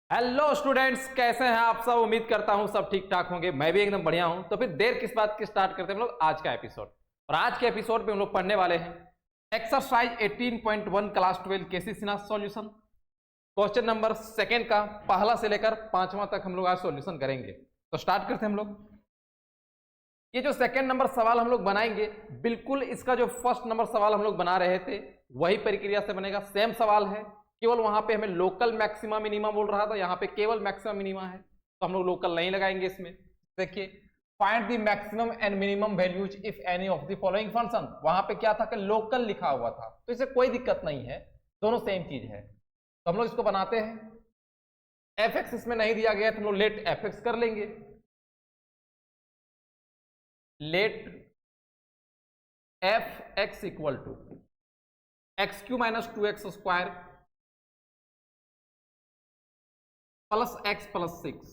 Hello students, कैसे हैं आप सब। उम्मीद करता हूं सब ठीक ठाक होंगे। मैं भी एकदम बढ़िया हूं। तो फिर देर किस बात की, स्टार्ट करते हैं हम लोग आज का एपिसोड। और आज के एपिसोड पे हम लोग पढ़ने वाले हैं exercise 18.1 class 12 KC Sinha solution. Question number second का पहला से लेकर पांचवा तक हम लोग आज सॉल्यूशन करेंगे। तो स्टार्ट करते हैं हम लोग। ये जो सेकंड नंबर सवाल हम लोग बनाएंगे, बिल्कुल इसका जो फर्स्ट नंबर सवाल हम लोग बना रहे थे वही प्रक्रिया से बनेगा। सेम सवाल है, केवल वहां पे हमें लोकल मैक्सिमा मिनिमा बोल रहा था, यहाँ पे केवल मैक्सिमा मिनिमा है, तो हम लोग लोकल नहीं लगाएंगे इसमें। देखिए, find the maximum and minimum values if any of the following function. वहां पे क्या था कि लोकल लिखा हुआ था, तो इसे कोई दिक्कत नहीं है, दोनों सेम चीज है। तो हम लोग इसको बनाते हैं। एफ एक्स इसमें नहीं दिया गया तो हम लोग लेट एफ एक्स कर लेंगे। Let f x equal to x cube minus 2x² plus x plus 6।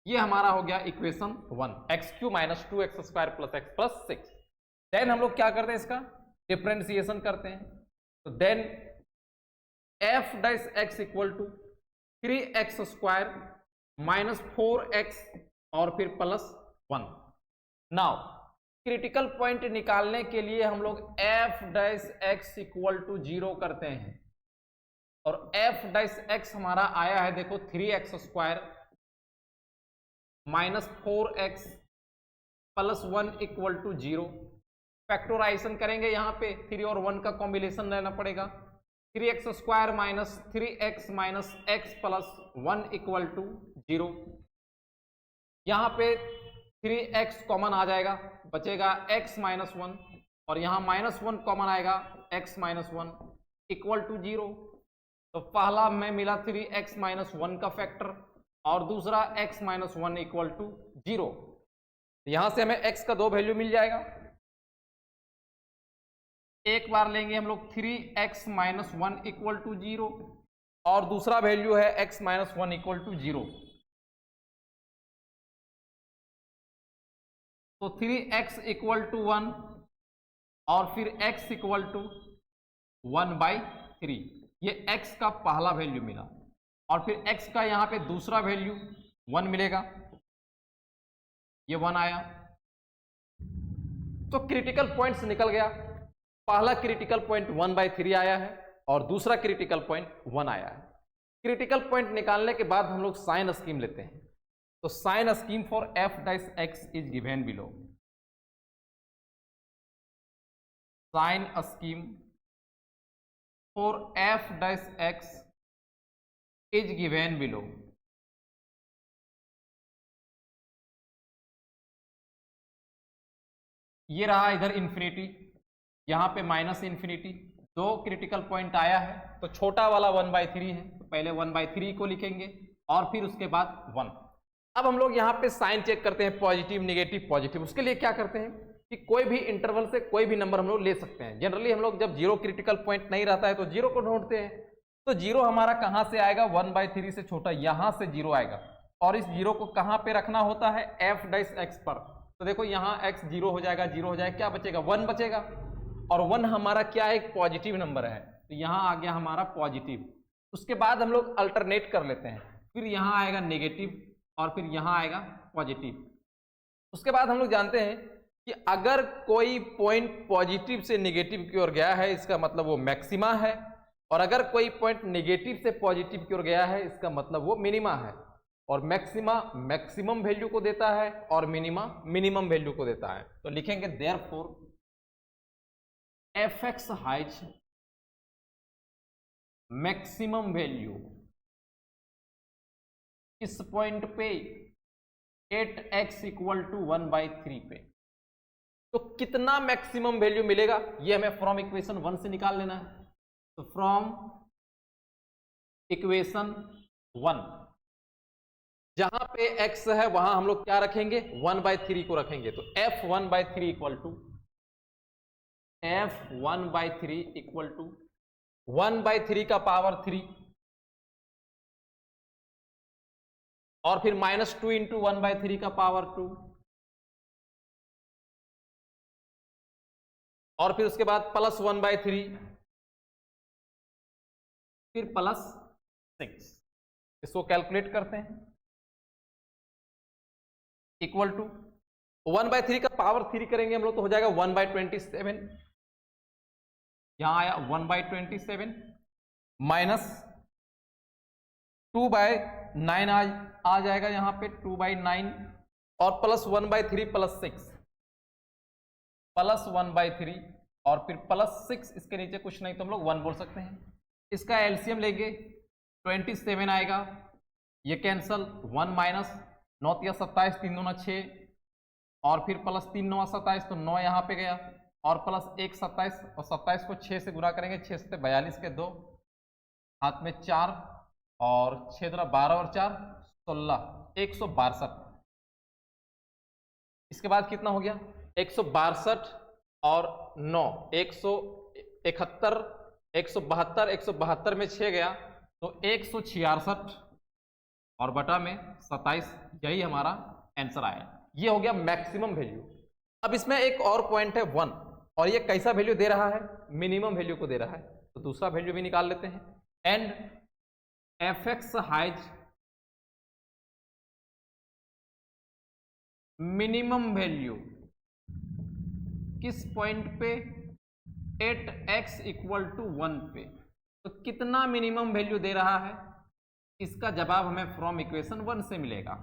ये हमारा हो गया equation 1, x cube minus 2x² plus x plus 6। Then हम लोग क्या करते हैं, इसका डिफ्रेंसिएशन करते हैं। तो then f dash x equal to 3x² minus 4x और फिर प्लस 1। नाउ क्रिटिकल पॉइंट निकालने के लिए हम लोग f dash x equal to 0 करते हैं, और एफ डैश एक्स हमारा आया है, देखो 3x² minus 4x plus 1 equal to 0। Factorization करेंगे, यहां पे 3 और 1 का कॉम्बिनेशन लेना पड़ेगा। 3x² minus 3x minus x plus 1 equal to 0। यहां पे 3x कॉमन आ जाएगा, बचेगा x माइनस 1, और यहां माइनस 1 कॉमन आएगा, x माइनस 1 इक्वल टू 0। तो पहला में मिला 3x माइनस 1 का फैक्टर, और दूसरा x माइनस 1 इक्वल टू 0। यहां से हमें x का दो वैल्यू मिल जाएगा। एक बार लेंगे हम लोग 3x माइनस 1 इक्वल टू 0, और दूसरा वैल्यू है x माइनस 1 इक्वल टू 0। तो 3x इक्वल टू 1 और फिर x इक्वल टू 1/3। ये x का पहला वैल्यू मिला, और फिर x का यहां पे दूसरा वैल्यू 1 मिलेगा, ये 1 आया। तो क्रिटिकल पॉइंट्स निकल गया। पहला क्रिटिकल पॉइंट 1/3 आया है, और दूसरा क्रिटिकल पॉइंट 1 आया है। क्रिटिकल पॉइंट निकालने के बाद हम लोग साइन स्कीम लेते हैं। तो sign scheme for f dash x is given below. Sign scheme for f dash x is given below. ये रहा इधर इंफिनिटी, यहां पे माइनस इंफिनिटी। दो क्रिटिकल पॉइंट आया है, तो छोटा वाला 1/3 है, तो पहले 1/3 को लिखेंगे और फिर उसके बाद 1। अब हम लोग यहाँ पे साइन चेक करते हैं, पॉजिटिव नेगेटिव पॉजिटिव। उसके लिए क्या करते हैं कि कोई भी इंटरवल से कोई भी नंबर हम लोग ले सकते हैं। जनरली हम लोग जब 0 क्रिटिकल पॉइंट नहीं रहता है तो 0 को ढूंढते हैं। तो 0 हमारा कहाँ से आएगा, 1/3 से छोटा, यहाँ से 0 आएगा, और इस 0 को कहाँ पे रखना होता है, एफ डैश एक्स पर। तो देखो यहाँ x 0 हो जाएगा, 0 हो जाएगा, क्या बचेगा, 1 बचेगा, और 1 हमारा क्या है, एक पॉजिटिव नंबर है, तो यहाँ आ गया हमारा पॉजिटिव। उसके बाद हम लोग अल्टरनेट कर लेते हैं, फिर यहाँ आएगा नेगेटिव और फिर यहाँ आएगा पॉजिटिव। उसके बाद हम लोग जानते हैं कि अगर कोई पॉइंट पॉजिटिव से नेगेटिव की ओर गया है, इसका मतलब वो मैक्सिमा है, और अगर कोई पॉइंट नेगेटिव से पॉजिटिव की ओर गया है, इसका मतलब वो मिनिमा है। और मैक्सिमा मैक्सिमम वैल्यू को देता है, और मिनिमा मिनिमम वैल्यू को देता है। तो लिखेंगे therefore f x has maximum value इस पॉइंट पे 8x इक्वल टू 1/3 पे। तो कितना मैक्सिमम वैल्यू मिलेगा, ये हमें फ्रॉम इक्वेशन 1 से निकाल लेना है। तो फ्रॉम इक्वेशन 1 जहां पे x है वहां हम लोग क्या रखेंगे, 1/3 को रखेंगे। तो f 1/3 इक्वल टू 1/3 का पावर 3, और फिर -2 इंटू 1/3 का पावर 2, और फिर उसके बाद प्लस 1/3, फिर प्लस 6। इसको कैलकुलेट करते हैं, इक्वल टू 1/3 का पावर 3 करेंगे हम लोग तो हो जाएगा 1/27, यहां आया 1/27 माइनस 2/9 आ जाएगा यहां पे 2/9 और प्लस 1/3 प्लस 6 प्लस 1/3 और फिर प्लस 6, इसके नीचे कुछ नहीं तो हम लोग 1 बोल सकते हैं। इसका एलसीएम लेंगे 27 आएगा, ये कैंसल 1 माइनस 9 या 27, 3 दूना 6 और फिर प्लस 3 9 27 तो 9 यहाँ पे गया और प्लस 1 27 और 27 को 6 से गुणा करेंगे, 6 से 42 के 2 हाथ में 4 और 6 दूना 12 और 4 16, 162। इसके बाद कितना हो गया 162 और 9 171, 172, 172 में 6 गया तो 166 और बटा में 27, यही हमारा आंसर आया। ये हो गया मैक्सिमम वैल्यू। अब इसमें एक और पॉइंट है 1, और ये कैसा वैल्यू दे रहा है, मिनिमम वैल्यू को दे रहा है, तो दूसरा वैल्यू भी निकाल लेते हैं। And fx has minimum value किस पॉइंट पे, एट x इक्वल टू 1 पे। तो कितना मिनिमम वैल्यू दे रहा है, इसका जवाब हमें फ्रॉम इक्वेशन 1 से मिलेगा।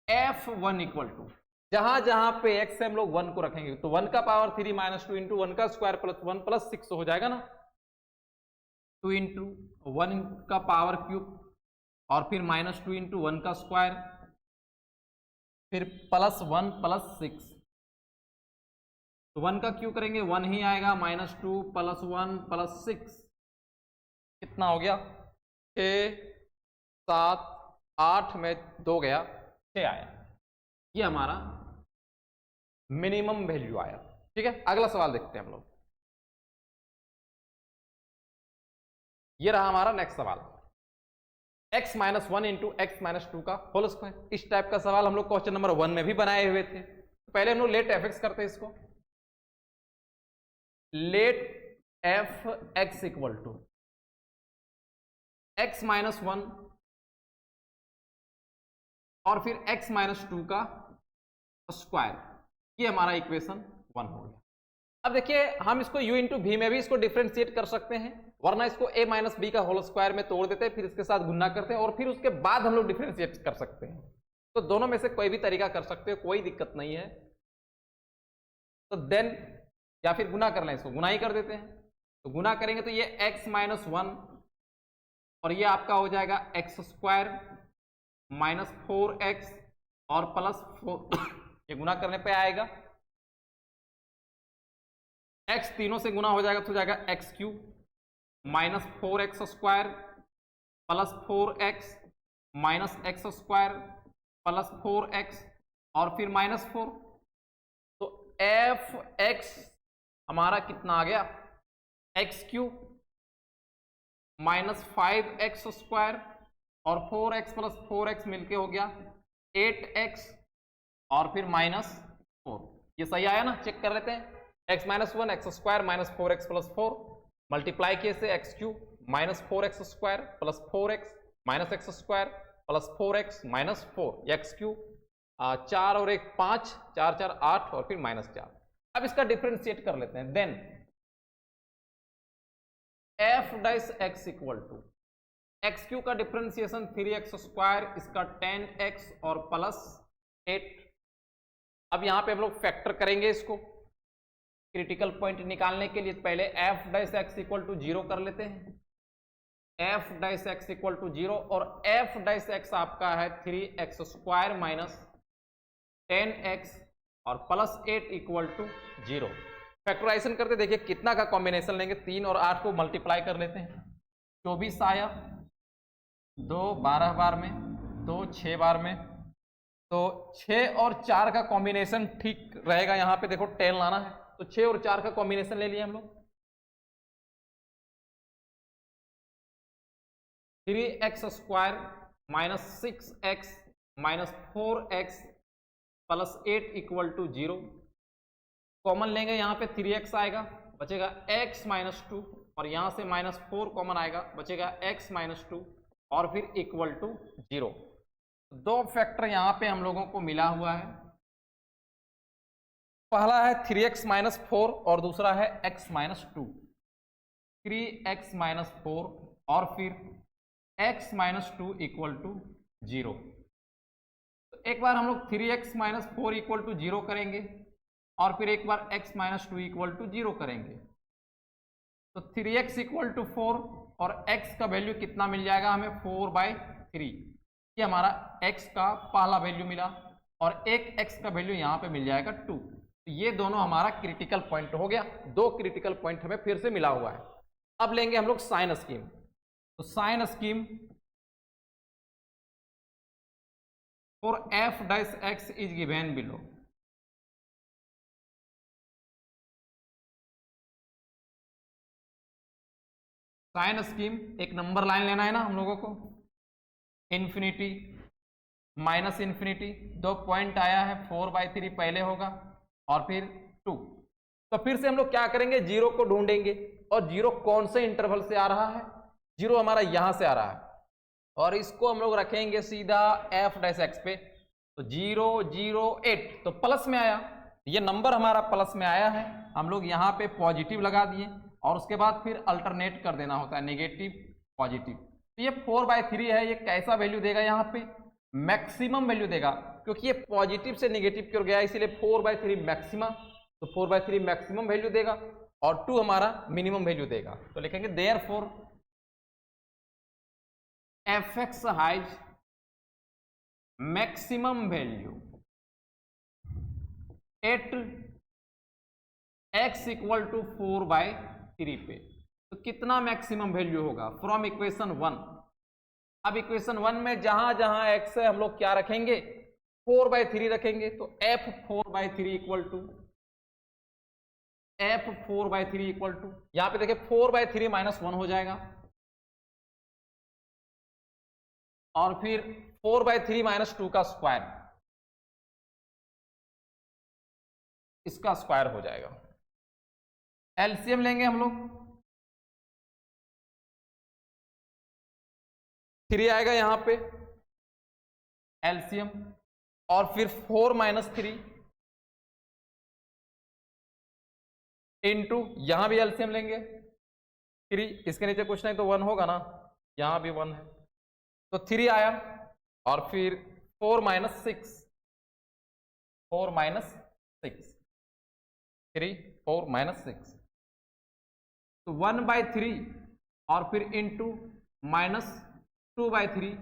f1 इक्वल टू, जहां जहां पे x से हम लोग 1 को रखेंगे तो 1 का पावर 3 माइनस 2 इंटू 1 का स्क्वायर प्लस 1 प्लस 6 हो जाएगा ना, 2 इंटू 1 का पावर क्यूब और फिर माइनस 2 इंटू 1 का स्क्वायर फिर प्लस 1 प्लस 6, तो 1 का क्यू करेंगे 1 ही आएगा, माइनस 2 प्लस 1 प्लस 6 कितना हो गया 6 7 8 में 2 गया 6 आया। ये हमारा मिनिमम वैल्यू आया। ठीक है, अगला सवाल देखते हैं हम लोग। ये रहा हमारा नेक्स्ट सवाल, x minus 1 into x minus 2 का होल स्क्वायर। इस टाइप का सवाल हम लोग क्वेश्चन नंबर 1 में भी बनाए हुए थे। पहले हम लोग लेट एफ एक्स करते हैं इसको, let f x equal to x minus 1 और फिर x माइनस 2 का स्क्वायर, ये हमारा इक्वेशन 1 हो गया। अब देखिए हम इसको u इंटू वी में भी इसको डिफ्रेंशिएट कर सकते हैं, वरना इसको a माइनस बी का होल स्क्वायर में तोड़ देते हैं, फिर इसके साथ गुना करते हैं और फिर उसके बाद हम लोग डिफ्रेंशिएट कर सकते हैं। तो दोनों में से कोई भी तरीका कर सकते हो, कोई दिक्कत नहीं है। तो देन या फिर गुना कर लें, इसको गुना ही कर देते हैं। तो गुना करेंगे तो ये x माइनस 1 और ये आपका हो जाएगा एक्स स्क्वायर माइनस 4x और प्लस 4 ये गुना करने पे आएगा, x तीनों से गुना हो जाएगा तो हो जाएगा x cube minus 4x square plus 4x minus x square plus 4x और फिर माइनस 4। तो एफ एक्स हमारा कितना आ गया, x cube minus 5x square और 4x प्लस 4x मिलके हो गया 8x और फिर माइनस 4। ये सही आया ना, चेक कर लेते हैं। x minus 1 x square minus 4x plus 4 multiply किए से x cube minus 4x square plus 4x minus x square plus 4x minus 4 x cube 4 और 1 5 4 4 8 और फिर माइनस 4। अब इसका डिफरेंशिएट कर लेते हैं। Then f dash x equal to x cube का डिफरेंशिएशन 3x स्क्वायर, इसका 10x और प्लस 8। अब यहां पे हम लोग फैक्टर करेंगे इसको क्रिटिकल पॉइंट निकालने के लिए। पहले f dash x equal to 0 कर लेते हैं, f dash x equal to 0 और एफ डैश एक्स आपका है 3x स्क्वायर माइनस 10x और प्लस 8 इक्वल टू 0। फैक्टराइजेशन करते देखिए कितना का कॉम्बिनेशन लेंगे, 3 और 8 को मल्टीप्लाई कर लेते हैं, 24 आया, 2 12 बार में, 2 6 बार में, तो 6 और 4 का कॉम्बिनेशन ठीक रहेगा। यहां पे देखो 10 लाना है तो 6 और 4 का कॉम्बिनेशन ले लिए हम लोग, 3x square minus 6x minus 4x plus 8 equal to 0। Common लेंगे, यहाँ पे 3x आएगा, बचेगा x माइनस 2 और यहाँ से माइनस 4 कॉमन आएगा, बचेगा x माइनस 2 और फिर इक्वल टू 0। दो फैक्टर यहां पे हम लोगों को मिला हुआ है, पहला है 3x माइनस 4 और दूसरा है x माइनस 2। 3x माइनस 4 और फिर x माइनस 2 इक्वल टू 0। तो एक बार हम लोग 3x माइनस 4 इक्वल टू 0 करेंगे और फिर एक बार x माइनस 2 इक्वल टू 0 करेंगे। तो 3x इक्वल टू 4 और x का वैल्यू कितना मिल जाएगा हमें, 4/3। ये हमारा x का पहला वैल्यू मिला और एक x का वैल्यू यहाँ पे मिल जाएगा 2। तो ये दोनों हमारा क्रिटिकल पॉइंट हो गया, दो क्रिटिकल पॉइंट हमें फिर से मिला हुआ है। अब लेंगे हम लोग साइन स्कीम। तो sign scheme for f dash x is given below. Sign scheme एक नंबर लाइन लेना है ना हम लोगों को, इन्फिनिटी माइनस इन्फिनिटी, दो पॉइंट आया है, 4/3 पहले होगा और फिर 2। तो फिर से हम लोग क्या करेंगे, जीरो को ढूंढेंगे। और जीरो कौन से इंटरवल से आ रहा है, जीरो हमारा यहां से आ रहा है और इसको हम लोग रखेंगे सीधा f डैश x पे। तो 0 0 8 तो प्लस में आया, ये नंबर हमारा प्लस में आया है, हम लोग यहाँ पे पॉजिटिव लगा दिए और उसके बाद फिर अल्टरनेट कर देना होता है, नेगेटिव पॉजिटिव। तो ये 4/3 है, ये कैसा वैल्यू देगा, यहाँ पे मैक्सिमम वैल्यू देगा, क्योंकि ये पॉजिटिव से नेगेटिव की ओर गया इसीलिए 4/3 मैक्सिमम। तो 4/3 मैक्सिमम वैल्यू देगा और 2 हमारा मिनिमम वैल्यू देगा। तो लिखेंगे therefore fx has maximum value at x equal to 4/3 पे। तो कितना मैक्सिमम वैल्यू होगा, फ्रॉम इक्वेशन 1। अब इक्वेशन 1 में जहां जहां x है हम लोग क्या रखेंगे, 4/3 रखेंगे। तो f 4/3 इक्वल टू यहां पे देखिए 4/3 माइनस 1 हो जाएगा और फिर 4/3 माइनस 2 का स्क्वायर, इसका स्क्वायर हो जाएगा। एलसीएम लेंगे हम लोग, 3 आएगा यहां पे एलसीएम और फिर 4 माइनस 3 इंटू यहां भी एलसीएम लेंगे 3, इसके नीचे कुछ नहीं तो 1 होगा ना, यहां भी 1 है तो 3 आया और फिर 4 माइनस 6 3 4 माइनस 6 तो 1/3 और फिर इंटू माइनस 2/3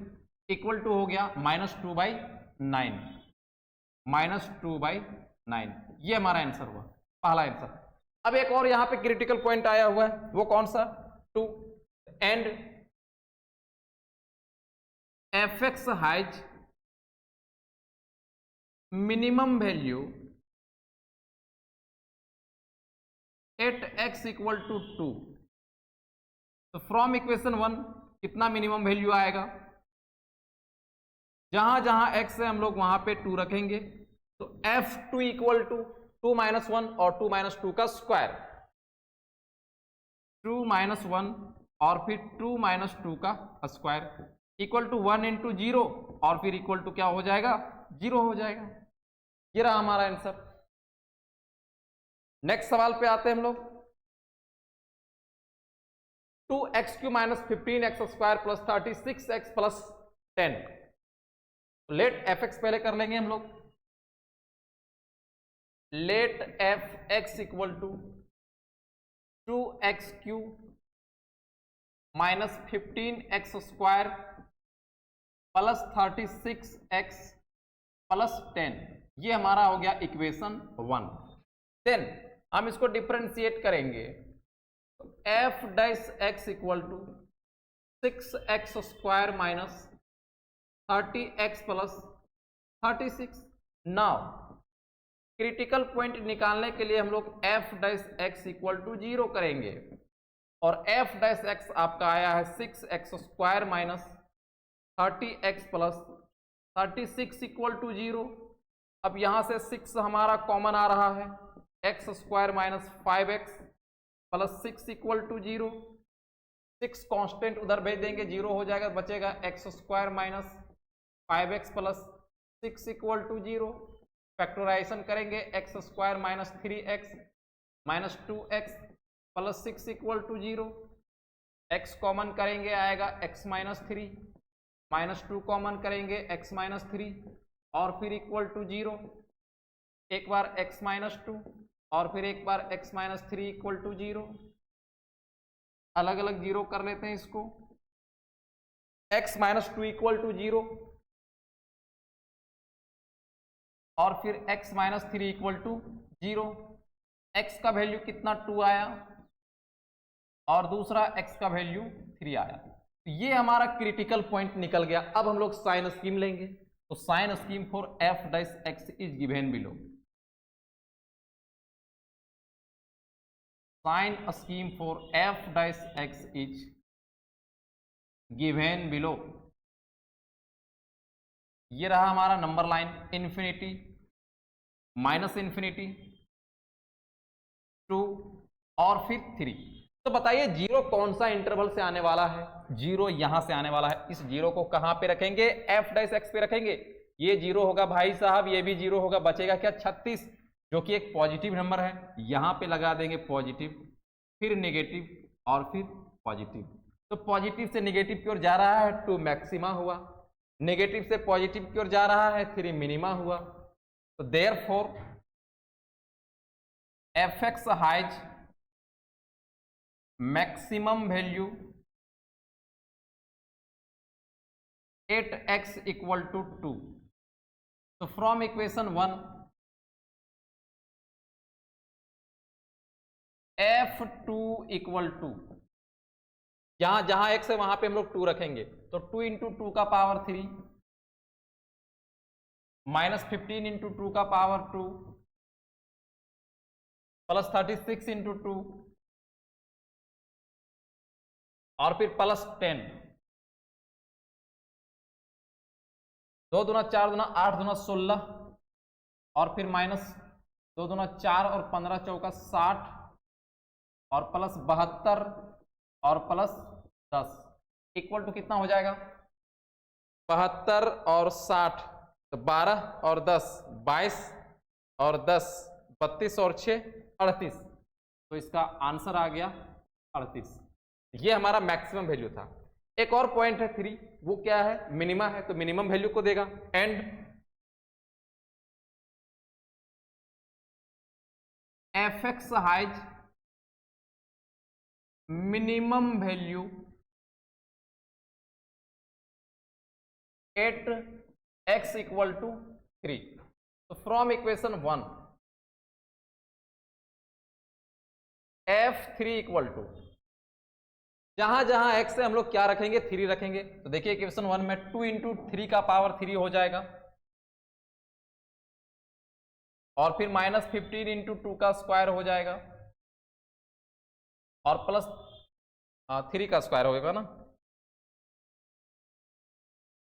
इक्वल टू हो गया -2/9 ये हमारा आंसर हुआ, पहला आंसर। अब एक और यहां पे क्रिटिकल पॉइंट आया हुआ है, वो कौन सा, 2 and fx has minimum value at x equal to 2। तो फ्रॉम इक्वेशन 1 कितना मिनिमम वैल्यू आएगा, जहां जहां x है हम लोग वहां पे 2 रखेंगे। तो f2 इक्वल टू 2 माइनस 1 और 2 माइनस 2 का स्क्वायर, 2 माइनस 1 और फिर 2 माइनस 2 का स्क्वायर इक्वल टू 1 इंटू 0 और फिर इक्वल टू क्या हो जाएगा, 0 हो जाएगा। ये रहा हमारा आंसर। नेक्स्ट सवाल पे आते हैं हम लोग। 2x³ minus 15x square plus 36x plus 10। Let fx पहले कर लेंगे हम लोग। Let fx equal to 2x³ minus 15x square plus 36x plus 10, ये हमारा हो गया इक्वेशन 1। देन हम इसको डिफरेंशिएट करेंगे। f dash x equal to 6x square minus 30x plus 36। Now critical point निकालने के लिए हम लोग f dash x equal to 0 करेंगे और f डैश x आपका आया है 6x square minus 30x plus 36 equal to 0। अब यहां से 6 हमारा कॉमन आ रहा है, x square minus 5x plus 6 equal to 0। 6 constant उधर भेज देंगे, 0 हो जाएगा, बचेगा x square minus 5x plus 6 equal to 0। Factorisation करेंगे, x square minus 3x minus 2x plus 6 equal to 0। x common करेंगे आएगा x माइनस 3 माइनस 2 कॉमन करेंगे x माइनस 3 और फिर इक्वल टू 0। एक बार x माइनस 2 और फिर एक बार x माइनस 3 इक्वल टू 0। अलग अलग जीरो कर लेते हैं इसको। x माइनस 2 इक्वल टू 0 और फिर x minus 3 equal to 0। x का वैल्यू कितना 2 आया और दूसरा x का वैल्यू 3 आया। तो ये हमारा क्रिटिकल पॉइंट निकल गया। अब हम लोग साइन स्कीम लेंगे। तो sign scheme for f dash x is given below. Sign scheme for f dash x is given below. ये रहा हमारा number line, infinity, minus infinity, 2 और फिर 3। तो बताइए जीरो कौन सा इंटरवल से आने वाला है? जीरो यहां से आने वाला है। इस जीरो को कहां पे रखेंगे? एफ डैश एक्स पे रखेंगे। ये जीरो होगा भाई साहब, ये भी जीरो होगा, बचेगा क्या? 36, जो कि एक पॉजिटिव नंबर है। यहां पे लगा देंगे पॉजिटिव, फिर नेगेटिव और फिर पॉजिटिव। तो पॉजिटिव से नेगेटिव की ओर जा रहा है 2 मैक्सिमा हुआ, नेगेटिव से पॉजिटिव की ओर जा रहा है 3 मिनिमा हुआ। तो therefore f x has maximum value at x equal to 2। तो from equation 1 F2 equal to, जहां जहां x है वहां पे हम लोग 2 रखेंगे। तो 2 इंटू 2 का पावर 3 माइनस 15 इंटू 2 का पावर 2 प्लस 36 इंटू 2 और फिर प्लस 10। 2 दूना 4 दूना 8 दूना 16 और फिर माइनस 2 दूना 4 और 15 चौका 60 और प्लस 72 और प्लस 10 इक्वल टू कितना हो जाएगा? 72 और 60, तो 12 और 10 22 और 10 32 और 6 38। तो इसका आंसर आ गया 38। ये हमारा मैक्सिमम वैल्यू था। एक और पॉइंट है 3, वो क्या है? मिनिमा है, तो मिनिमम वैल्यू को देगा। And f x has minimum value at x equal to 3। तो from equation 1 F3 equal to, जहां जहां x है हम लोग क्या रखेंगे? 3 रखेंगे। तो देखिए इक्वेशन 1 में 2 इंटू 3 का पावर 3 हो जाएगा और फिर माइनस 15 इंटू 2 का स्क्वायर हो जाएगा और प्लस 3 का स्क्वायर होगा ना,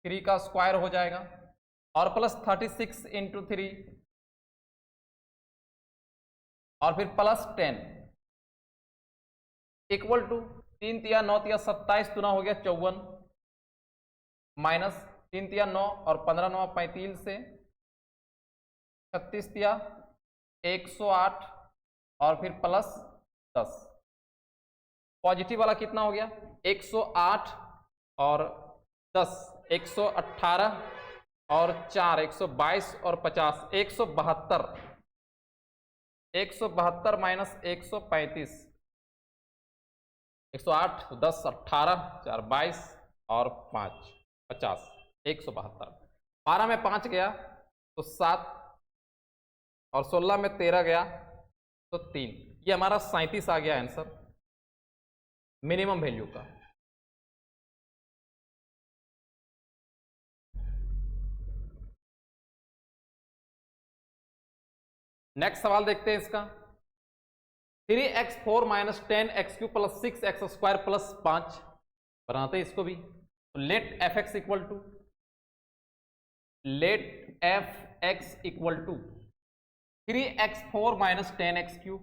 3 का स्क्वायर हो जाएगा और प्लस 36 इंटू 3 और फिर प्लस 10 इक्वल टू 3 तिया 9 तिया 27 गुना हो गया 54 माइनस 3 तिया 9 और 15 9 35 से 36 तिया 108 और फिर प्लस 10। पॉजिटिव वाला कितना हो गया? 108 और 10 118 और 4 122 और 50 172 172 माइनस 135 108 10 18 4 22 और 5 50 172। 12 में 5 गया तो 7 और 16 में 13 गया तो 3। ये हमारा 37 आ गया आंसर मिनिमम वैल्यू का। नेक्स्ट सवाल देखते हैं इसका। 3x4 minus 10x3 plus 6x square plus 5 बनाते हैं इसको भी। तो let f x equal to, let f x equal to 3x4 minus 10x3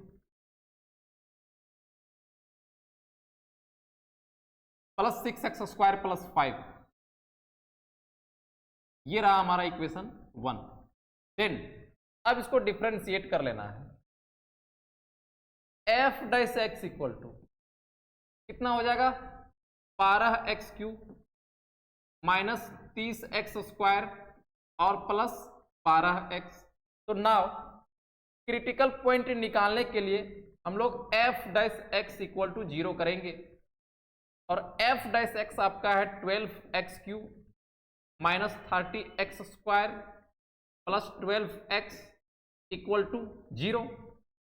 plus 6x² plus 5, ये रहा हमारा इक्वेशन 1। देन अब इसको डिफरेंशिएट कर लेना है। F dash x equal to कितना हो जाएगा, 12x³ माइनस 30x² और प्लस 12x। तो नाउ क्रिटिकल पॉइंट निकालने के लिए हम लोग f dash x equal to 0 करेंगे, और एफ डैश एक्स आपका है 12x³ minus 30x² plus 12x equal to 0।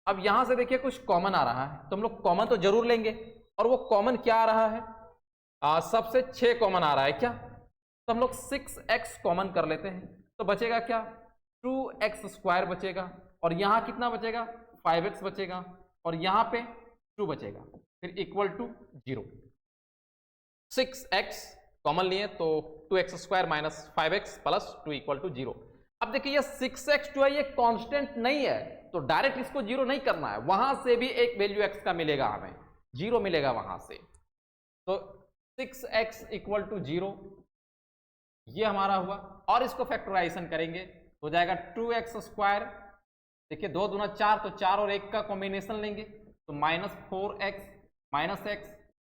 अब यहां से देखिए कुछ कॉमन आ रहा है, तो हम लोग कॉमन तो जरूर लेंगे, और वो कॉमन क्या आ रहा है, सबसे 6 कॉमन आ रहा है क्या, तो हम लोग 6x कॉमन कर लेते हैं, तो बचेगा क्या, 2x² बचेगा, और यहां कितना बचेगा, 5x बचेगा, और यहां पे 2 बचेगा, फिर इक्वल टू 0। 6x कॉमन लिए तो 2x² minus 5x plus 2 equal to 0। अब देखिए ये 6x जो है ये कांस्टेंट नहीं है, तो डायरेक्ट इसको 0 नहीं करना है, वहां से भी एक वैल्यू x का मिलेगा, हमें 0 मिलेगा वहां से। तो 6x इक्वल टू 0 ये हमारा हुआ, और इसको फैक्टराइजेशन करेंगे हो जाएगा 2x², देखिए 2 दूना 4, तो 4 और 1 का कॉम्बिनेशन लेंगे, तो माइनस 4x माइनस x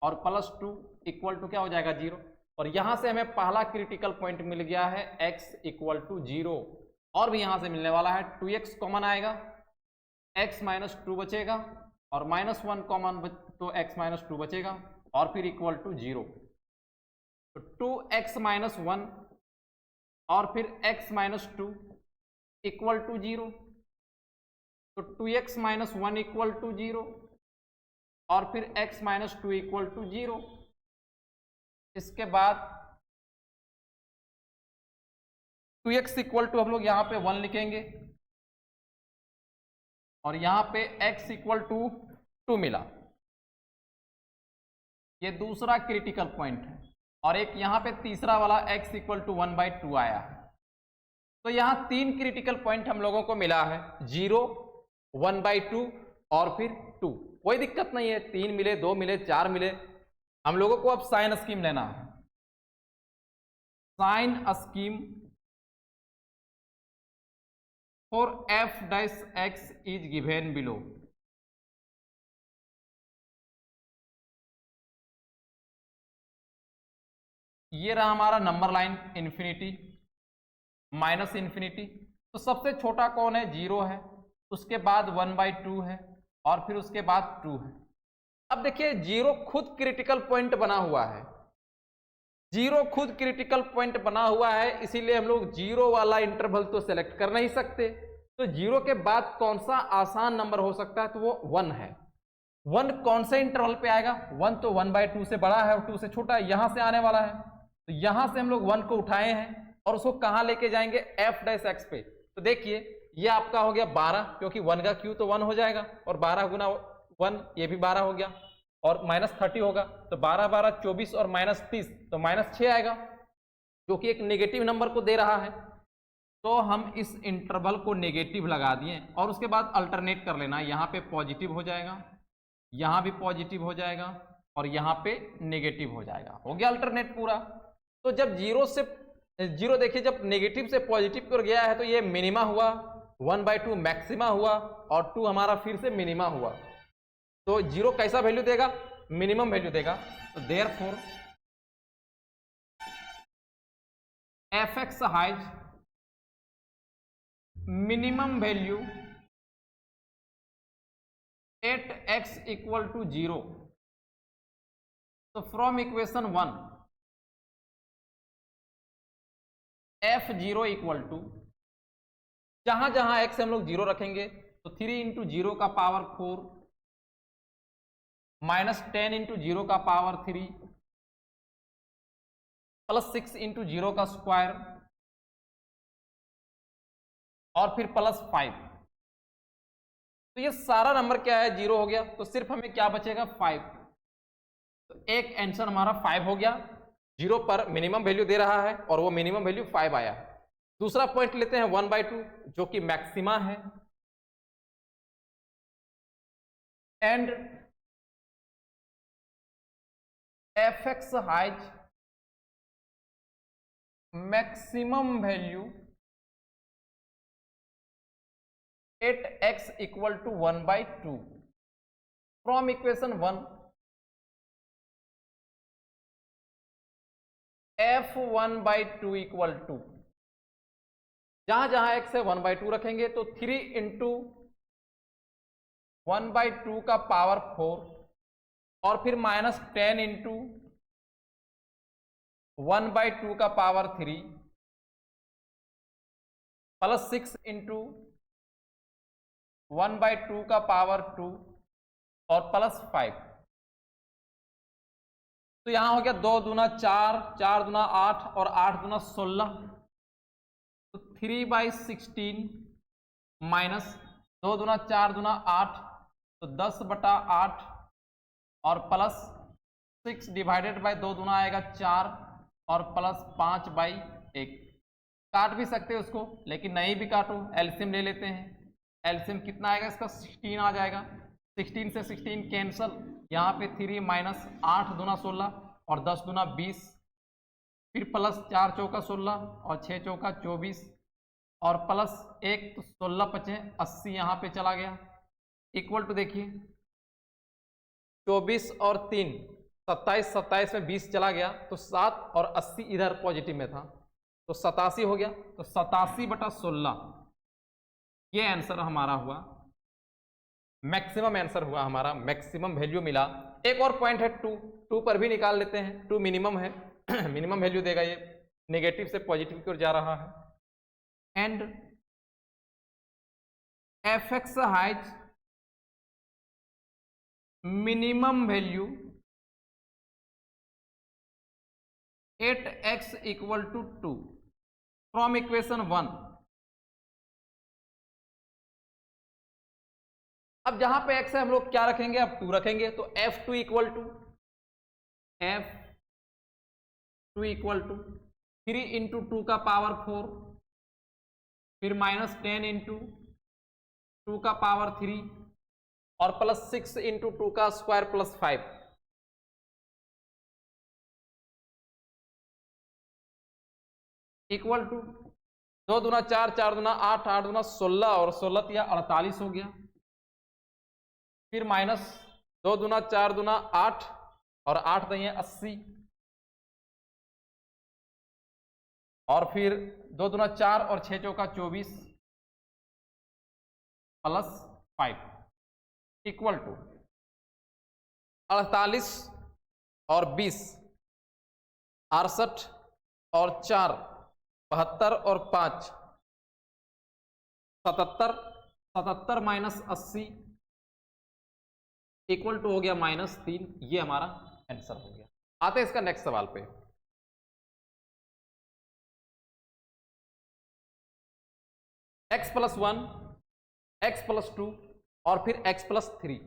और प्लस 2 इक्वल टू क्या हो जाएगा 0। और यहां से हमें पहला क्रिटिकल पॉइंट मिल गया है x इक्वल टू 0, और भी यहां से मिलने वाला है, 2x कॉमन आएगा, x माइनस 2 बचेगा, और माइनस 1 कॉमन तो x माइनस 2 बचेगा, और फिर इक्वल टू 0। तो 2x माइनस 1 और फिर x माइनस 2 इक्वल टू 0, तो 2x माइनस 1 इक्वल टू 0, और फिर x माइनस 2 इक्वल टू 0। इसके बाद 2x इक्वल टू हम लोग यहां पे 1 लिखेंगे, और यहां पे x इक्वल टू 2 मिला, ये दूसरा क्रिटिकल पॉइंट है, और एक यहां पे तीसरा वाला x इक्वल टू 1/2 आया है। तो यहां 3 क्रिटिकल पॉइंट हम लोगों को मिला है, 0, 1/2 और फिर 2। कोई दिक्कत नहीं है, 3 मिले, 2 मिले, 4 मिले, हम लोगों को अब साइन स्कीम लेना है। Sign scheme for f dash x is given below. ये रहा हमारा number line, infinity minus infinity, तो सबसे छोटा कौन है, 0 है, उसके बाद 1/2 है, और फिर उसके बाद 2 है। अब देखिए 0 खुद क्रिटिकल पॉइंट बना हुआ है, 0 खुद क्रिटिकल पॉइंट बना हुआ है, इसीलिए हम लोग 0 वाला इंटरवल तो सेलेक्ट कर नहीं सकते। तो 0 के बाद कौन सा आसान नंबर हो सकता है, तो वो 1 है। 1 कौन से इंटरवल पे आएगा, 1 तो 1/2 से बड़ा है और 2 से छोटा है, यहां से आने वाला है, तो यहां से हम लोग 1 को उठाए हैं, और उसको कहां लेके जाएंगे, एफ डैश एक्स पे। तो देखिए ये आपका हो गया 12, क्योंकि 1 का क्यू तो 1 हो जाएगा, और 12 गुना 1 ये भी 12 हो गया, और माइनस 30 होगा, तो 12 12 24 और माइनस 30, तो माइनस 6 आएगा, जो कि एक नेगेटिव नंबर को दे रहा है। तो हम इस इंटरवल को नेगेटिव लगा दिए, और उसके बाद अल्टरनेट कर लेना, यहाँ पे पॉजिटिव हो जाएगा, यहाँ भी पॉजिटिव हो जाएगा, और यहाँ पे नेगेटिव हो जाएगा, हो गया अल्टरनेट पूरा। तो जब 0 देखिए जब नेगेटिव से पॉजिटिव पर गया है, तो ये मिनिमा हुआ, 1/2 मैक्सिमा हुआ, और 2 हमारा फिर से मिनिमा हुआ। तो 0 कैसा वैल्यू देगा, मिनिमम वैल्यू देगा। तो therefore f x has minimum value at x equal to 0। तो from equation 1 f0 equal to, जहां जहां x हम लोग 0 रखेंगे, तो 3 इंटू 0 का पावर 4 माइनस 10 इंटू 0 का पावर 3 प्लस 6 इंटू 0 का स्क्वायर, और फिर प्लस 5। तो ये सारा नंबर क्या है, 0 हो गया, तो सिर्फ हमें क्या बचेगा, 5। तो एक आंसर हमारा 5 हो गया, 0 पर मिनिमम वैल्यू दे रहा है, और वो मिनिमम वैल्यू 5 आया है। दूसरा पॉइंट लेते हैं 1/2, जो कि मैक्सिमा है, and f x has maximum value at x equal to 1/2 from equation 1 f1/2 equal to, जहां जहां x है 1/2 रखेंगे तो 3 इंटू 1/2 का पावर 4 और फिर -10 इंटू 1/2 का पावर 3 प्लस 6 इंटू 1/2 का पावर 2 और प्लस 5। तो यहां हो गया 2 दूना 4, 4 दूना 8 और 8 दूना 16। तो 3/16 माइनस 2 दूना 4 दूना 8 तो 10/8 और प्लस 6 डिवाइडेड बाय 2 दूना आएगा 4 और प्लस 5/1। काट भी सकते हो उसको, लेकिन नहीं भी काटो, एलसीएम ले लेते हैं। एलसीएम कितना आएगा इसका? 16 आ जाएगा। 16 से 16 कैंसल, यहाँ पे 3 माइनस 8 दूना 16 और 10 दूना 20, फिर प्लस 4 चौका 16 और 6 चौका 24 और प्लस 1 तो 16 पचे 80 यहाँ पे चला गया। इक्वल टू देखिए 24 और 3 27, 27 में 20 चला गया तो 7 और 80 इधर पॉजिटिव में था तो 87 हो गया। तो 87/16 ये आंसर हमारा हुआ, मैक्सिमम आंसर हुआ हमारा, मैक्सिमम वैल्यू मिला। एक और पॉइंट है 2 पर भी निकाल लेते हैं। 2 मिनिमम है मिनिमम वैल्यू देगा, ये नेगेटिव से पॉजिटिव की ओर जा रहा है। And f x has minimum value at x equal to 2 from equation 1। अब जहां पे x है हम लोग क्या रखेंगे? अब 2 रखेंगे तो f2 इक्वल टू 3 इंटू 2 का पावर 4 फिर -10 इंटू 2 का पावर 3 और प्लस 6 इंटू 2 का स्क्वायर प्लस 5। इक्वल टू 2 दूना 4, 4 दूना 8, 8 दूना 16 और 16 या 48 हो गया। फिर माइनस 2 दूना 4 दूना 8 और 8 नहीं है 80 और फिर 2 दूना 4 और 6 चौका 24 प्लस 5 इक्वल टू 48 और 20 68 और 4 72 और 5 77, 77 माइनस 80 इक्वल टू हो गया -3। ये हमारा आंसर हो गया। आते हैं इसका नेक्स्ट सवाल पे। x + 1, x + 2 और फिर x + 3।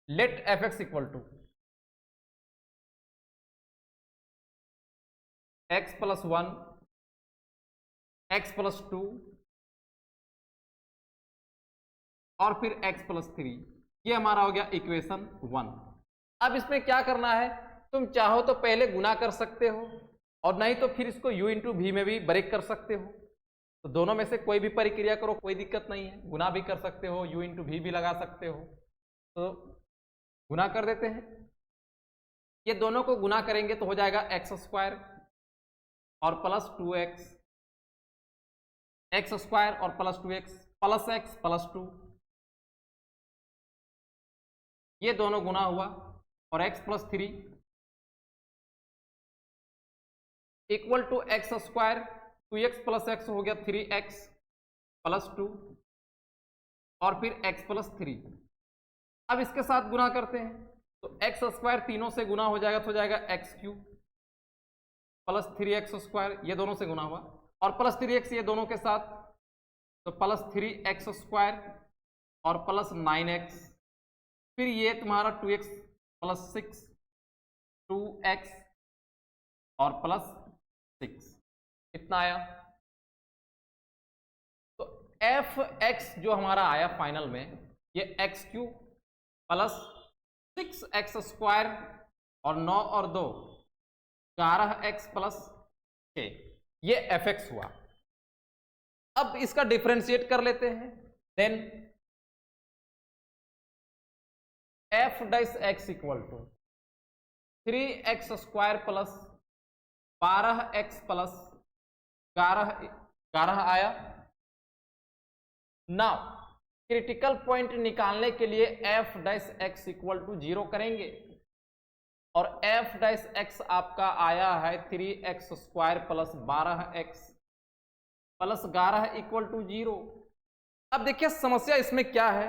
Let f(x) equal to x + 1, x + 2 और फिर x + 3। ये हमारा हो गया इक्वेशन 1। अब इसमें क्या करना है? तुम चाहो तो पहले गुना कर सकते हो और नहीं तो फिर इसको u इंटू v में भी ब्रेक कर सकते हो। तो दोनों में से कोई भी प्रक्रिया करो, कोई दिक्कत नहीं है। गुना भी कर सकते हो, u इंटू v भी लगा सकते हो। तो गुना कर देते हैं। ये दोनों को गुना करेंगे तो हो जाएगा x² और प्लस 2x, x² और plus 2x plus x plus 2। ये दोनों गुना हुआ और x + 3 equal to x², 2x + x हो गया 3x प्लस 2 और फिर x + 3। अब इसके साथ गुना करते हैं तो x² तीनों से गुना हो जाएगा तो हो जाएगा x³ प्लस 3x², ये दोनों से गुना हुआ और प्लस 3x ये दोनों के साथ तो प्लस 3x² और प्लस 9x। फिर ये तुम्हारा 2x प्लस 6, 2x और प्लस 6 इतना आया। तो f(x) जो हमारा आया फाइनल में ये x³ प्लस 6x² और 9 और 2 11x प्लस 6, ये fx हुआ। अब इसका डिफरेंशिएट कर लेते हैं, then f dash x equal to 3x² plus 12x plus 11 आया। नाउ क्रिटिकल पॉइंट निकालने के लिए f dash x equal to 0 करेंगे और f डैश x आपका आया है 3x² plus 12x plus 11 equal to 0। अब देखिए समस्या इसमें क्या है,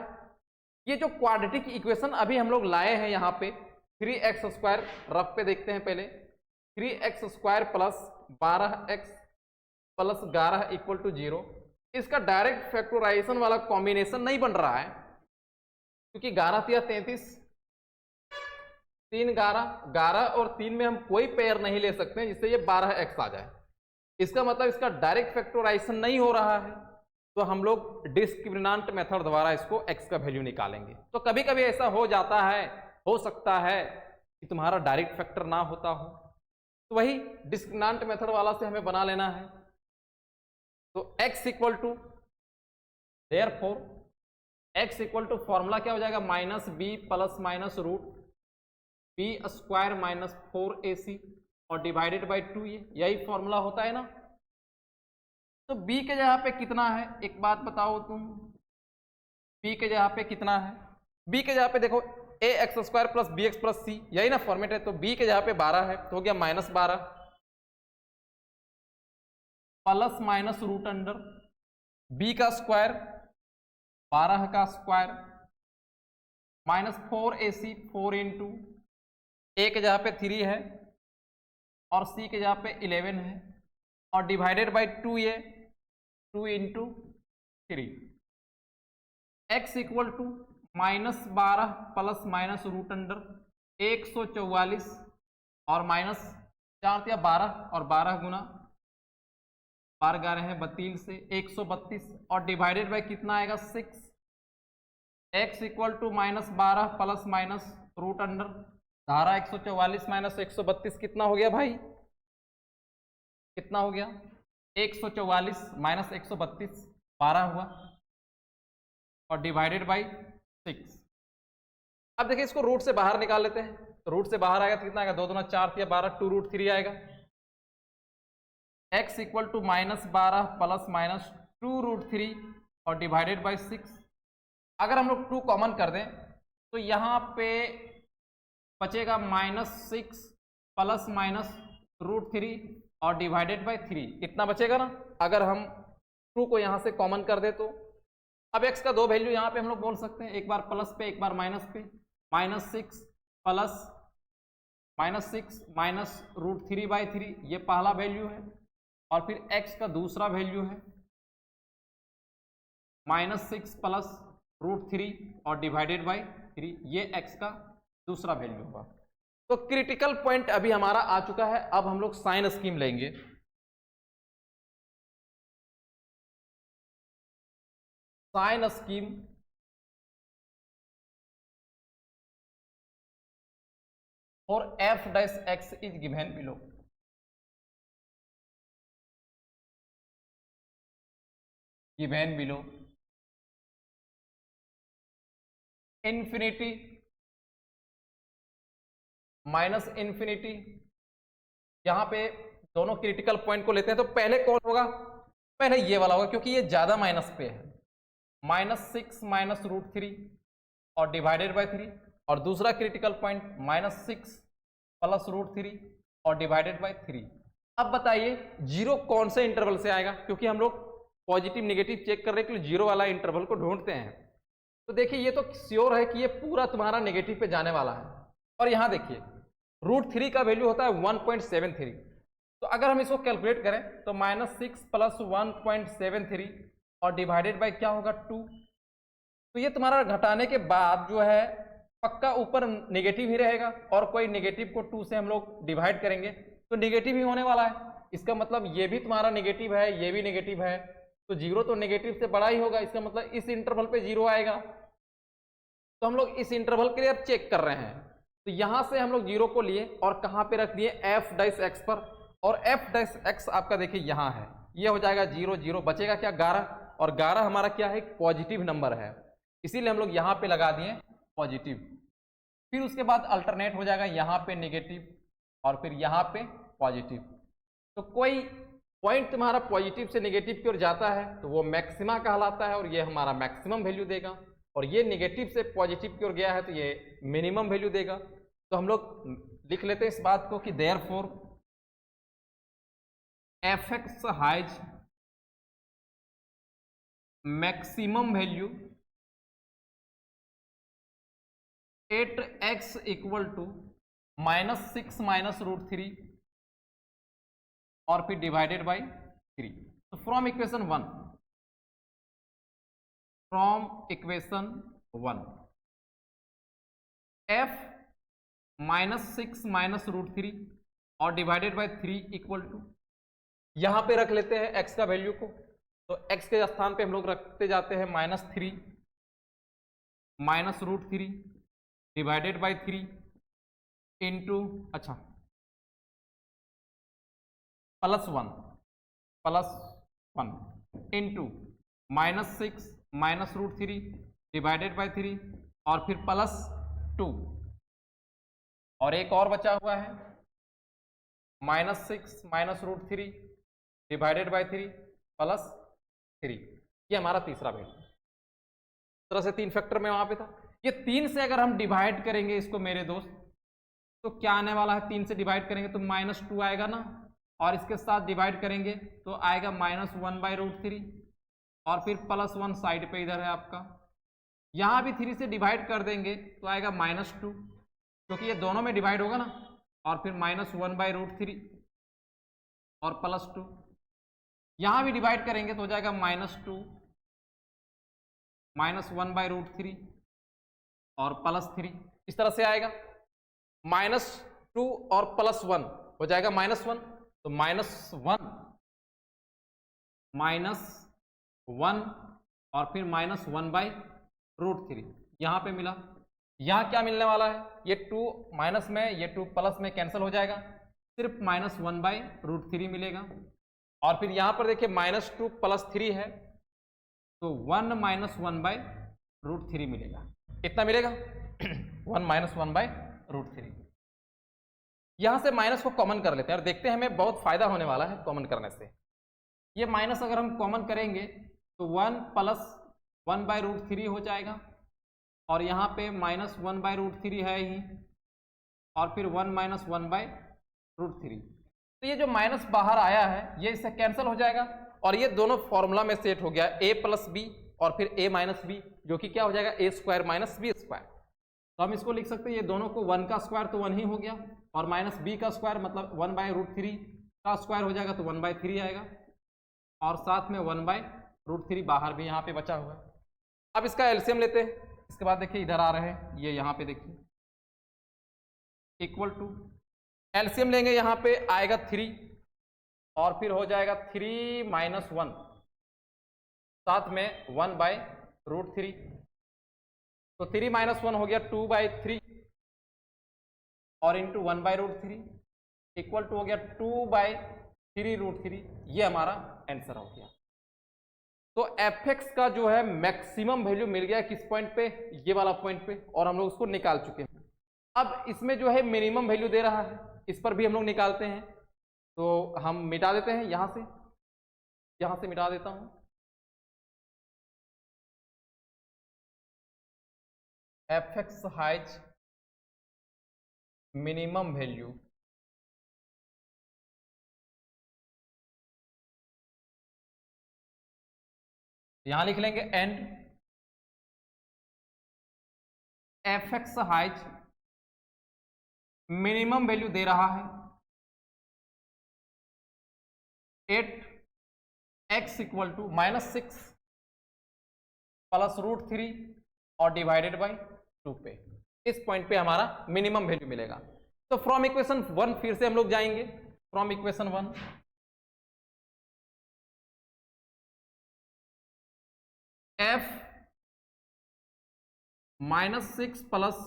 ये जो क्वाड्रेटिक इक्वेशन अभी हम लोग लाए हैं यहाँ पे 3x² रफ पे देखते हैं पहले, 3x² plus 12x plus 11 equal to 0, इसका डायरेक्ट फैक्टराइजेशन वाला कॉम्बिनेशन नहीं बन रहा है क्योंकि 11 या 33, 3 11 और 3 में हम कोई पेयर नहीं ले सकते हैं जिससे ये 12x आ जाए। इसका मतलब इसका डायरेक्ट फैक्टराइजेशन नहीं हो रहा है, तो हम लोग डिस्क्रिमिनेंट मेथड द्वारा इसको x का वैल्यू निकालेंगे। तो कभी कभी ऐसा हो जाता है, हो सकता है कि तुम्हारा डायरेक्ट फैक्टर ना होता हो, तो वही डिस्क्रिमिनेंट मेथड वाला से हमें बना लेना है। तो x equal to, therefore x equal to formula क्या हो जाएगा, minus b plus minus root b square minus 4ac और डिवाइडेड बाई 2, यही फॉर्मूला होता है ना। तो b के जगह पे कितना है, एक बात बताओ तुम, b के जगह पे कितना है, b के जगह पे देखो ax² plus bx plus c, यही ना फॉर्मेट है। तो b के जगह पे 12 है तो हो गया -12 plus minus root under b का स्क्वायर 12 का square minus 4ac 4 into a के जगह पे 3 है और c के जगह पे 11 है और डिवाइडेड बाई 2, ये 2 into 3, x equal to -12 plus minus root under 144 और माइनस 4 या 12 और 12 गुना 12 11 हैं 32 से 132 और डिवाइडेड बाई कितना आएगा 6, x equal to -12 plus minus root under धारा 144 माइनस 132 कितना हो गया भाई, कितना हो गया 144 माइनस 132 12 हुआ और डिवाइडेड बाई 6। अब देखिए इसको रूट से बाहर निकाल लेते हैं, तो रूट से बाहर आएगा तो कितना आएगा, 2 दूना 4 या 12, 2√3 आएगा। x equal to -12 plus minus 2√3 और डिवाइडेड बाई 6। अगर हम लोग 2 कॉमन कर दें तो यहाँ पे बचेगा -6 प्लस माइनस √3 और डिवाइडेड बाई 3, कितना बचेगा ना, अगर हम 2 को यहाँ से कॉमन कर दे तो। अब x का 2 वैल्यू यहाँ पे हम लोग बोल सकते हैं, एक बार प्लस पे एक बार माइनस पे, -6 प्लस -6 माइनस √3 बाई 3, ये पहला वैल्यू है, और फिर x का दूसरा वैल्यू है -6 प्लस √3 और डिवाइडेड बाई 3, ये x का दूसरा वैल्यू होगा। तो क्रिटिकल पॉइंट अभी हमारा आ चुका है। अब हम लोग साइन स्कीम लेंगे। साइन स्कीम और f dash x is given below. Given below infinity minus infinity, यहां पे दोनों क्रिटिकल पॉइंट को लेते हैं। तो पहले कौन होगा, पहले ये वाला होगा क्योंकि ये ज्यादा माइनस पे है, -6 माइनस √3 और डिवाइडेड बाई 3, और दूसरा क्रिटिकल पॉइंट -6 प्लस √3 और डिवाइडेड बाई 3। अब बताइए जीरो कौन से इंटरवल से आएगा, क्योंकि हम लोग पॉजिटिव नेगेटिव चेक करने के लिए जीरो वाला इंटरवल को ढूंढते हैं। तो देखिए ये तो श्योर है कि ये पूरा तुम्हारा नेगेटिव पे जाने वाला है, और यहाँ देखिए √3 का वैल्यू होता है 1.73। तो अगर हम इसको कैलकुलेट करें तो -6 प्लस 1.73 और डिवाइडेड बाई क्या होगा 2। तो ये तुम्हारा घटाने के बाद जो है पक्का ऊपर नेगेटिव ही रहेगा, और कोई नेगेटिव को 2 से हम लोग डिवाइड करेंगे तो नेगेटिव ही होने वाला है। इसका मतलब ये भी तुम्हारा नेगेटिव है, ये भी नेगेटिव है, तो जीरो तो नेगेटिव से बड़ा ही होगा, इसका मतलब इस इंटरवल पे जीरो आएगा। तो हम लोग इस इंटरवल के लिए अब चेक कर रहे हैं। तो यहां से हम लोग 0 को लिए और कहां पे रख दिए, एफ डैश एक्स पर, और एफ डैश एक्स आपका देखिए यहां है, ये हो जाएगा 0 0, बचेगा क्या 11, और 11 हमारा क्या है, पॉजिटिव नंबर है, इसीलिए हम लोग यहां पे लगा दिए पॉजिटिव। फिर उसके बाद अल्टरनेट हो जाएगा, यहाँ पे नेगेटिव और फिर यहाँ पे पॉजिटिव। तो कोई पॉइंट तुम्हारा पॉजिटिव से नेगेटिव की ओर जाता है तो वो मैक्सिमा कहलाता है, और ये हमारा मैक्सिमम वैल्यू देगा, और ये नेगेटिव से पॉजिटिव की ओर गया है तो ये मिनिमम वैल्यू देगा। तो हम लोग लिख लेते हैं इस बात को कि therefore f x has maximum value at x equal to -6 minus root 3 और फिर डिवाइडेड बाई 3। तो from equation 1 f -6 minus root 3 और डिवाइडेड बाई 3 इक्वल टू, यहां पे रख लेते हैं x का वैल्यू को, तो x के स्थान पे हम लोग रखते जाते हैं -3 minus root 3 divided by 3 into, अच्छा +1 into -6 minus root 3 divided by 3 और फिर +2, और एक और बचा हुआ है -6 माइनस रूट 3 डिवाइडेड बाई 3 +3, ये हमारा तीसरा वैल्यू। इस तरह से 3 फैक्टर में वहां पे था। ये 3 से अगर हम डिवाइड करेंगे इसको मेरे दोस्त, तो क्या आने वाला है, 3 से डिवाइड करेंगे तो -2 आएगा ना, और इसके साथ डिवाइड करेंगे तो आएगा -1/√3 और फिर +1 साइड पे इधर है आपका। यहां भी 3 से डिवाइड कर देंगे तो आएगा -2, क्योंकि ये दोनों में डिवाइड होगा ना, और फिर -1/√3 और +2। यहां भी डिवाइड करेंगे तो हो जाएगा -2 -1/√3 और +3, इस तरह से आएगा। -2 और +1 हो जाएगा -1, तो -1 और फिर -1/√3 यहां पे मिला। यहां क्या मिलने वाला है, ये 2 माइनस में, ये 2 प्लस में कैंसिल हो जाएगा, सिर्फ -1/√3 मिलेगा। और फिर यहां पर देखिए -2 + 3 है, तो 1 - 1/√3 मिलेगा। कितना मिलेगा 1 - 1/√3। यहां से माइनस को कॉमन कर लेते हैं और देखते हैं हमें बहुत फायदा होने वाला है कॉमन करने से। ये माइनस अगर हम कॉमन करेंगे तो 1 + 1/√3 हो जाएगा, और यहाँ पे -1/√3 है ही, और फिर 1 - 1/√3। तो ये जो माइनस बाहर आया है ये इससे कैंसिल हो जाएगा, और ये दोनों फॉर्मूला में सेट हो गया, a + b और फिर a - b, जो कि क्या हो जाएगा a² - b²। तो हम इसको लिख सकते हैं, ये दोनों को 1 का स्क्वायर तो 1 ही हो गया, और -b का स्क्वायर मतलब 1/√3 का स्क्वायर हो जाएगा तो 1/3 आएगा, और साथ में 1/√3 बाहर भी यहाँ पे बचा हुआ है। अब इसका एलसीएम लेते हैं, इसके बाद देखिए इधर आ रहे हैं, ये यहाँ पे देखिए इक्वल टू, एलसीएम लेंगे यहाँ पे आएगा 3, और फिर हो जाएगा 3 - 1, साथ में 1/√3, तो 3 - 1 हो गया 2/3, और इंटू 1/√3 इक्वल टू हो गया 2/3√3। ये हमारा आंसर हो गया। तो fx का जो है मैक्सिमम वैल्यू मिल गया किस पॉइंट पे, ये वाला पॉइंट पे, और हम लोग उसको निकाल चुके हैं। अब इसमें जो है मिनिमम वैल्यू दे रहा है, इस पर भी हम लोग निकालते हैं, तो हम मिटा देते हैं यहां से मिटा देता हूं। fx हैज मिनिमम वैल्यू यहां लिख लेंगे, and fx has minimum value दे रहा है 8 x इक्वल टू -6 + √3 और डिवाइडेड बाई 2 पे। इस पॉइंट पे हमारा मिनिमम वैल्यू मिलेगा। तो फ्रॉम इक्वेशन 1 फिर से हम लोग जाएंगे, फ्रॉम इक्वेशन 1 f -6 प्लस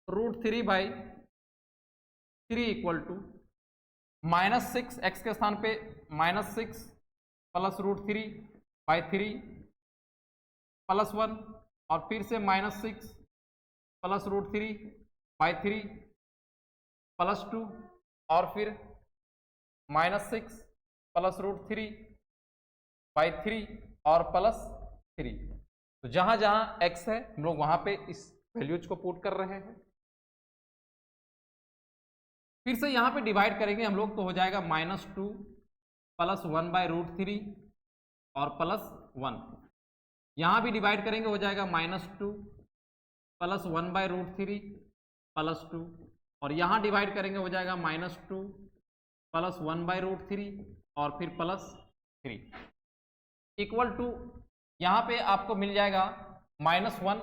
√3/3 इक्वल टू -6 x के स्थान पे -6 प्लस √3/3 प्लस 1 और फिर से -6 प्लस √3/3 प्लस 2 और फिर -6 प्लस √3/3 और प्लस 3। तो जहां जहां x है हम लोग वहां पे इस वैल्यूज को पुट कर रहे हैं। फिर से यहां पे डिवाइड करेंगे हम लोग तो हो जाएगा -2 प्लस 1/√3 और प्लस 1। यहां भी डिवाइड करेंगे हो जाएगा -2 प्लस 1/√3 प्लस 2 और यहां डिवाइड करेंगे हो जाएगा -2 प्लस 1/√3 और फिर प्लस 3 इक्वल टू यहां पे आपको मिल जाएगा -1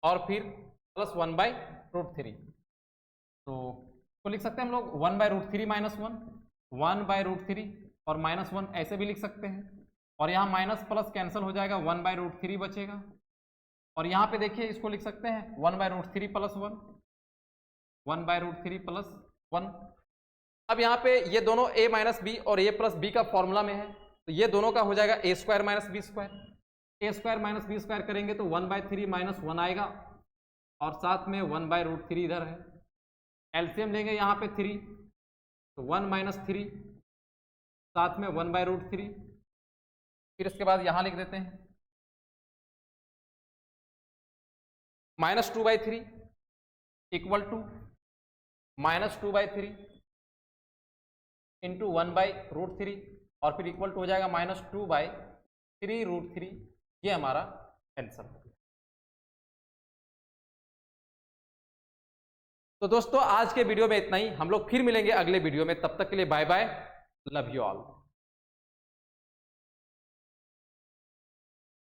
और फिर प्लस 1/√3। तो लिख सकते हैं हम लोग 1/√3 -1 1/√3 और -1 ऐसे भी लिख सकते हैं। और यहाँ माइनस प्लस कैंसिल हो जाएगा, 1/√3 बचेगा। और यहाँ पे देखिए इसको लिख सकते हैं 1/√3 प्लस 1 1/√3 प्लस 1। अब यहाँ पे ये दोनों a माइनस बी और a प्लस बी का फॉर्मूला में है, तो ये दोनों का हो जाएगा a square minus b square. a square minus b square करेंगे तो 1/3 माइनस 1 आएगा और साथ में 1/√3 इधर है। एलसीएम लेंगे यहाँ पे 3 तो 1 माइनस 3 साथ में 1/√3। फिर इसके बाद यहाँ लिख देते हैं -2/3 इक्वल टू -2/3 इंटू 1/√3 और फिर इक्वल टू हो जाएगा -2/3√3। ये हमारा आंसर है। तो दोस्तों आज के वीडियो में इतना ही, हम लोग फिर मिलेंगे अगले वीडियो में। तब तक के लिए bye bye, love you all.